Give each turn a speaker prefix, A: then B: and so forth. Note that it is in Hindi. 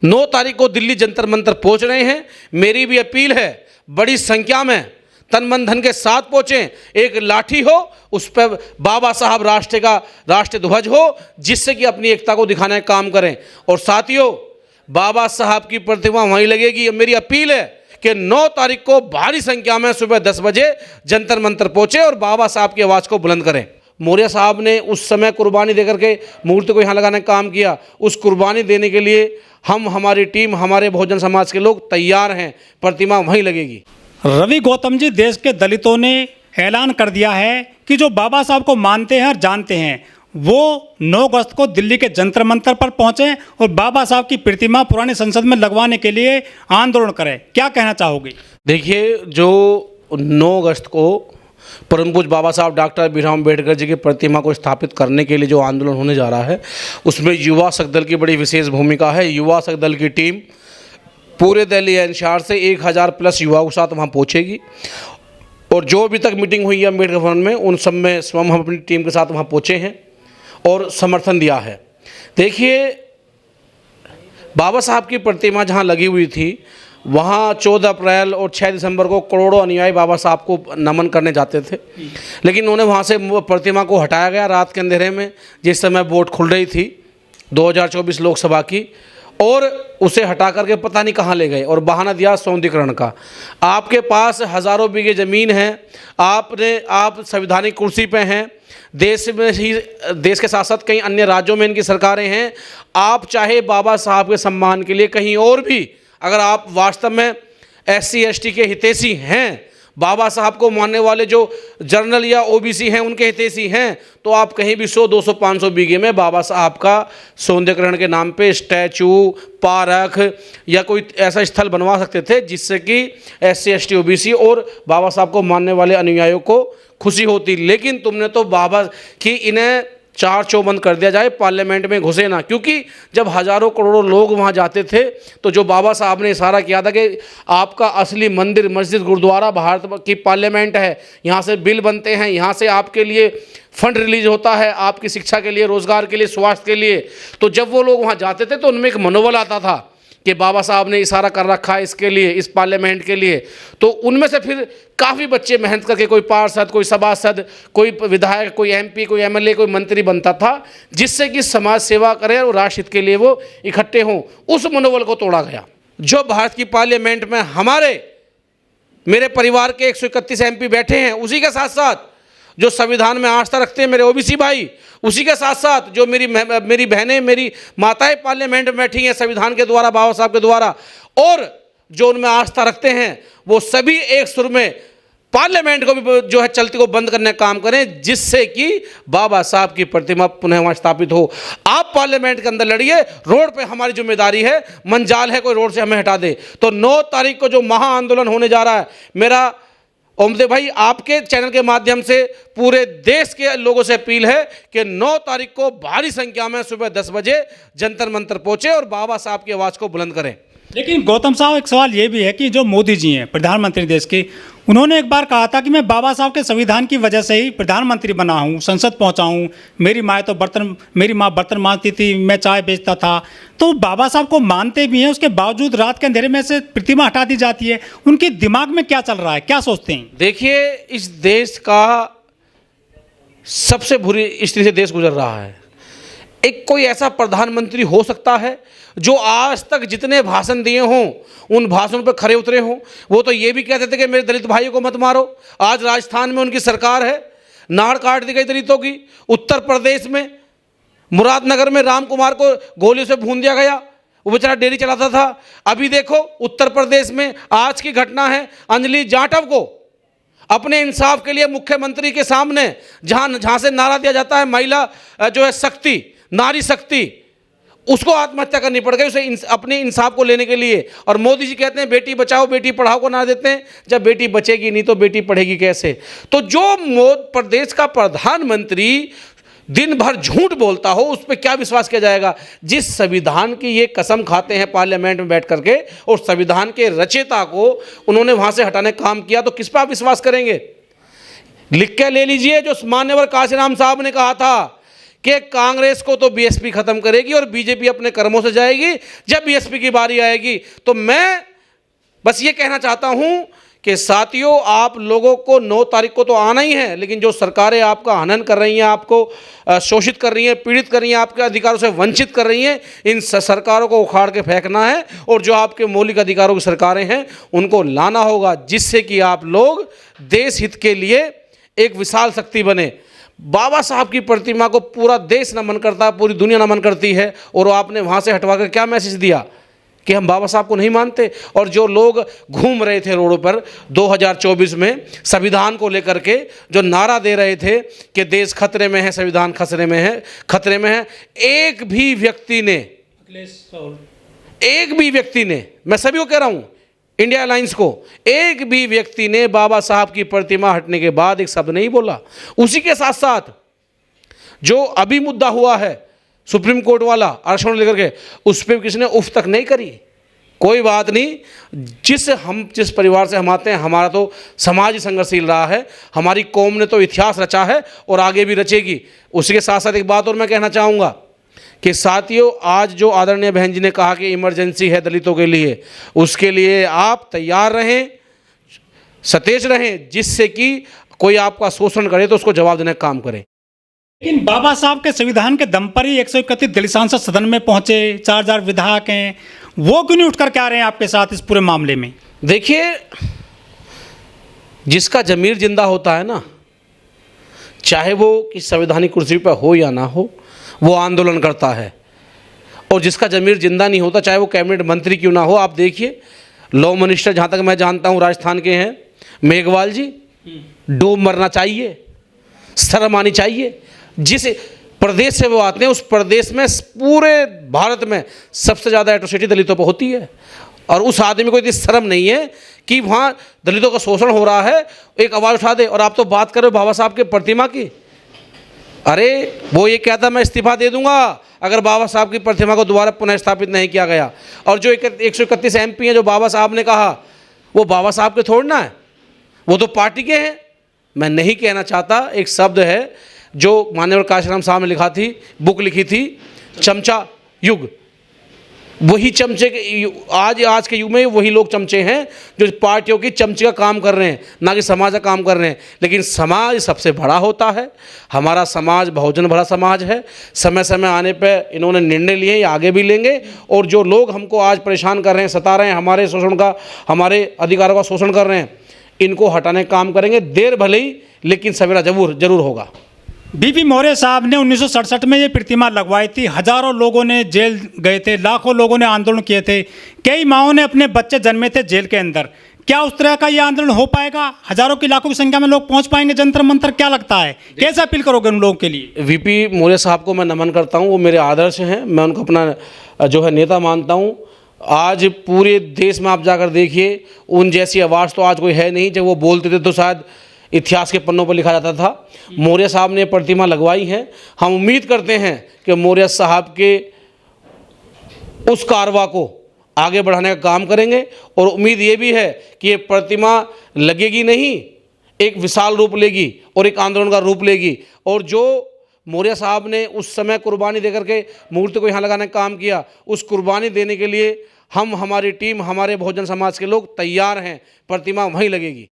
A: 9 तारीख को दिल्ली जंतर मंतर पहुंच रहे हैं। मेरी भी अपील है, बड़ी संख्या में तन मन धन के साथ पहुंचें। एक लाठी हो, उस पर बाबा साहब राष्ट्र ध्वज हो, जिससे कि अपनी एकता को दिखाने का काम करें। और साथियों, बाबा साहब की प्रतिमा वहीं लगेगी। मेरी अपील है कि 9 तारीख को भारी संख्या में सुबह 10 बजे जंतर मंतर पहुंचे और बाबा साहब की आवाज़ को बुलंद करें। मौर्य साहब ने उस समय कुर्बानी देकर के मूर्ति को यहाँ लगाने का काम किया। उस कुर्बानी देने के लिए हम, हमारी टीम, हमारे बहुजन समाज के लोग तैयार हैं। प्रतिमा वहीं लगेगी।
B: रवि गौतम जी, देश के दलितों ने ऐलान कर दिया है कि जो बाबा साहब को मानते हैं और जानते हैं, वो 9 अगस्त को दिल्ली के जंतर मंतर पर पहुंचे और बाबा साहब की प्रतिमा पुरानी संसद में लगवाने के लिए आंदोलन करें। क्या कहना चाहोगे?
A: देखिए, जो 9 अगस्त को परम पूज्य बाबा साहब डॉक्टर भीमराव अम्बेडकर जी की प्रतिमा को स्थापित करने के लिए जो आंदोलन होने जा रहा है, उसमें युवा शक्ति दल की बड़ी विशेष भूमिका है। युवा शक्ति दल की टीम पूरे दिल्ली एनसीआर से 1000 प्लस युवाओं के साथ वहाँ पहुँचेगी। और जो अभी तक मीटिंग हुई है अम्बेडकर भवन में, उन सब में स्वयं हम अपनी टीम के साथ वहाँ पहुँचे हैं और समर्थन दिया है। देखिए, बाबा साहब की प्रतिमा जहाँ लगी हुई थी, वहाँ 14 अप्रैल और 6 दिसंबर को करोड़ों अनुयायी बाबा साहब को नमन करने जाते थे, लेकिन उन्हें वहाँ से प्रतिमा को हटाया गया रात के अंधेरे में, जिस समय वोट खुल रही थी 2024 लोकसभा की, और उसे हटा करके पता नहीं कहाँ ले गए और बहाना दिया सौंदर्यीकरण का। आपके पास हज़ारों बीघे ज़मीन है, आप संवैधानिक कुर्सी पे हैं, देश के साथ साथ कई अन्य राज्यों में इनकी सरकारें हैं। आप चाहे बाबा साहब के सम्मान के लिए कहीं और भी, अगर आप वास्तव में SC ST के हितैषी हैं, बाबा साहब को मानने वाले जो जर्नल या OBC हैं उनके हितैषी हैं, तो आप कहीं भी 100, 200, 500 बीघे में बाबा साहब का सौंदर्यीकरण के नाम पे स्टैचू, पार्क या कोई ऐसा स्थल बनवा सकते थे, जिससे कि SC ST OBC और बाबा साहब को मानने वाले अनुयायियों को खुशी होती। लेकिन तुमने तो बाबा की इन्हें चार चौबंद कर दिया जाए, पार्लियामेंट में घुसे ना, क्योंकि जब हज़ारों करोड़ों लोग वहाँ जाते थे तो जो बाबा साहब ने इशारा किया था कि आपका असली मंदिर, मस्जिद, गुरुद्वारा भारत की पार्लियामेंट है, यहाँ से बिल बनते हैं, यहाँ से आपके लिए फंड रिलीज होता है, आपकी शिक्षा के लिए, रोजगार के लिए, स्वास्थ्य के लिए। तो जब वो लोग वहाँ जाते थे तो उनमें एक मनोबल आता था कि बाबा साहब ने इशारा कर रखा है इसके लिए, इस पार्लियामेंट के लिए। तो उनमें से फिर काफ़ी बच्चे मेहनत करके कोई पार्षद, कोई सभासद, कोई विधायक, कोई MP, कोई MLA, कोई मंत्री बनता था, जिससे कि समाज सेवा करें और राष्ट्र हित के लिए वो इकट्ठे हों। उस मनोबल को तोड़ा गया। जो भारत की पार्लियामेंट में मेरे परिवार के 131 MP बैठे हैं, उसी के साथ साथ जो संविधान में आस्था रखते हैं मेरे OBC भाई, उसी के साथ साथ जो मेरी बहनें, मेरी माताएं पार्लियामेंट में बैठी हैं संविधान के द्वारा, बाबा साहब के द्वारा, और जो उनमें आस्था रखते हैं, वो सभी एक सुर में पार्लियामेंट को भी जो है चलती को बंद करने का काम करें, जिससे कि बाबा साहब की प्रतिमा पुनः वहाँ स्थापित हो। आप पार्लियामेंट के अंदर लड़िए, रोड पे हमारी जिम्मेदारी है, मंजाल है कोई रोड से हमें हटा दे। तो 9 तारीख को जो महा आंदोलन होने जा रहा है, मेरा ओमदेव भाई आपके चैनल के माध्यम से पूरे देश के लोगों से अपील है कि 9 तारीख को भारी संख्या में सुबह 10 बजे जंतर मंतर पहुंचे और बाबा साहब की आवाज़ को बुलंद करें।
B: लेकिन गौतम साहब, एक सवाल ये भी है कि जो मोदी जी हैं, प्रधानमंत्री देश के, उन्होंने एक बार कहा था कि मैं बाबा साहब के संविधान की वजह से ही प्रधानमंत्री बना हूँ, संसद पहुँचा हूँ। मेरी माँ बर्तन मांजती थी, मैं चाय बेचता था। तो बाबा साहब को मानते भी हैं, उसके बावजूद रात के अंधेरे में से प्रतिमा हटा दी जाती है। उनके दिमाग में क्या चल रहा है, क्या सोचते हैं?
A: देखिए, इस देश का सबसे बुरी स्थिति से देश गुजर रहा है। एक कोई ऐसा प्रधानमंत्री हो सकता है जो आज तक जितने भाषण दिए हों उन भाषणों पर खरे उतरे हों? वो तो ये भी कहते थे कि मेरे दलित भाइयों को मत मारो। आज राजस्थान में उनकी सरकार है, नाड़ काट दी गई दलितों की। उत्तर प्रदेश में मुरादनगर में राम कुमार को गोलियों से भून दिया गया, वो बेचारा डेयरी चलाता था। अभी देखो उत्तर प्रदेश में आज की घटना है, अंजलि जाटव को अपने इंसाफ के लिए मुख्यमंत्री के सामने जहाँ से नारा दिया जाता है महिला जो है शक्ति, नारी शक्ति, उसको आत्महत्या करनी पड़ गई उसे अपने इंसाफ को लेने के लिए। और मोदी जी कहते हैं बेटी बचाओ बेटी पढ़ाओ को ना देते हैं। जब बेटी बचेगी नहीं तो बेटी पढ़ेगी कैसे? तो जो प्रदेश का प्रधानमंत्री दिन भर झूठ बोलता हो, उस पर क्या विश्वास किया जाएगा? जिस संविधान की ये कसम खाते हैं पार्लियामेंट में बैठ करके, और संविधान के रचयिता को उन्होंने वहाँ से हटाने का काम किया, तो किस पर आप विश्वास करेंगे? लिख के ले लीजिए जो मान्यवर काशीराम साहब ने कहा था कि कांग्रेस को तो बीएसपी खत्म करेगी और बीजेपी अपने कर्मों से जाएगी। जब बीएसपी की बारी आएगी तो मैं बस ये कहना चाहता हूं कि साथियों, आप लोगों को 9 तारीख को तो आना ही है, लेकिन जो सरकारें आपका हनन कर रही हैं, आपको शोषित कर रही हैं, पीड़ित कर रही हैं, आपके अधिकारों से वंचित कर रही हैं, इन सरकारों को उखाड़ के फेंकना है और जो आपके मौलिक अधिकारों की सरकारें हैं उनको लाना होगा, जिससे कि आप लोग देश हित के लिए एक विशाल शक्ति बने। बाबा साहब की प्रतिमा को पूरा देश नमन करता है, पूरी दुनिया नमन करती है, और आपने वहाँ से हटवा कर क्या मैसेज दिया कि हम बाबा साहब को नहीं मानते। और जो लोग घूम रहे थे रोडों पर 2024 में संविधान को लेकर के, जो नारा दे रहे थे कि देश खतरे में है, संविधान खतरे में है, एक भी व्यक्ति ने, मैं सभी को कह रहा हूं, इंडिया अलायंस को, एक भी व्यक्ति ने बाबा साहब की प्रतिमा हटने के बाद एक शब्द नहीं बोला। उसी के साथ साथ जो अभी मुद्दा हुआ है सुप्रीम कोर्ट वाला आरक्षण लेकर के, उस पर किसी ने उफ तक नहीं करी। कोई बात नहीं, जिस परिवार से हम आते हैं, हमारा तो समाज ही संघर्षशील रहा है, हमारी कौम ने तो इतिहास रचा है और आगे भी रचेगी। उसी के साथ साथ एक बात और मैं कहना चाहूँगा कि साथियों, आज जो आदरणीय बहन जी ने कहा कि इमरजेंसी है दलितों के लिए, उसके लिए आप तैयार रहें, सतेज रहें, जिससे कि कोई आपका शोषण करे तो उसको जवाब देने का काम करें।
B: लेकिन बाबा साहब के संविधान के दम पर ही 131 दलित सांसद सदन में पहुंचे, 4000 विधायक हैं, वो क्यों नहीं उठकर के आ रहे हैं आपके साथ इस पूरे मामले में?
A: देखिए, जिसका जमीर जिंदा होता है ना, चाहे वो किस संवैधानिक कुर्सी पर हो या ना हो, वो आंदोलन करता है। और जिसका जमीर जिंदा नहीं होता, चाहे वो कैबिनेट मंत्री क्यों ना हो, आप देखिए लॉ मिनिस्टर, जहाँ तक मैं जानता हूँ राजस्थान के हैं, मेघवाल जी, डूब मरना चाहिए, शर्म आनी चाहिए। जिस प्रदेश से वो आते हैं, उस प्रदेश में पूरे भारत में सबसे ज़्यादा एट्रोसिटी दलितों पर होती है, और उस आदमी को इतनी शर्म नहीं है कि वहाँ दलितों का शोषण हो रहा है, एक आवाज़ उठा दे। और आप तो बात कर रहे हो बाबा साहब के प्रतिमा की। अरे वो ये कहता मैं इस्तीफा दे दूंगा अगर बाबा साहब की प्रतिमा को दोबारा पुनः स्थापित नहीं किया गया। और जो 131 MP हैं, जो बाबा साहब ने कहा, वो बाबा साहब के थोड़ी ना है, वो तो पार्टी के हैं। मैं नहीं कहना चाहता, एक शब्द है जो माननीय काशीराम साहब ने लिखा थी, बुक लिखी थी, चमचा युग। वही चमचे के आज के युग में वही लोग चमचे हैं जो पार्टियों की चमचे का काम कर रहे हैं, ना कि समाज का काम कर रहे हैं। लेकिन समाज सबसे बड़ा होता है, हमारा समाज बहुजन भरा समाज है। समय समय आने पर इन्होंने निर्णय लिए, ये आगे भी लेंगे। और जो लोग हमको आज परेशान कर रहे हैं, सता रहे हैं, हमारे शोषण का, हमारे अधिकारों का शोषण कर रहे हैं, इनको हटाने का काम करेंगे। देर भले ही, लेकिन सवेरा जरूर होगा।
B: बीपी मौर्य साहब ने 1967 में ये प्रतिमा लगवाई थी, हजारों लोगों ने जेल गए थे, लाखों लोगों ने आंदोलन किए थे, कई माओं ने अपने बच्चे जन्मे थे जेल के अंदर। क्या उस तरह का ये आंदोलन हो पाएगा? हजारों की लाखों की संख्या में लोग पहुंच पाएंगे जंतर मंतर? क्या लगता है, कैसे अपील करोगे उन लोगों के लिए?
A: वीपी मौर्य साहब को मैं नमन करता हूँ, वो मेरे आदर्श हैं, मैं उनको अपना जो है नेता मानता हूँ। आज पूरे देश में आप जाकर देखिए, उन जैसी आवाज़ तो आज कोई है नहीं। जब वो बोलते थे तो शायद इतिहास के पन्नों पर लिखा जाता था। मौर्य साहब ने प्रतिमा लगवाई है। हम उम्मीद करते हैं कि मौर्य साहब के उस कारवा को आगे बढ़ाने का काम करेंगे। और उम्मीद ये भी है कि ये प्रतिमा लगेगी नहीं, एक विशाल रूप लेगी और एक आंदोलन का रूप लेगी। और जो मौर्य साहब ने उस समय कुर्बानी देकर के मूर्ति को यहाँ लगाने का काम किया, उस कुर्बानी देने के लिए हम, हमारी टीम, हमारे बहुजन समाज के लोग तैयार हैं। प्रतिमा वहीं लगेगी।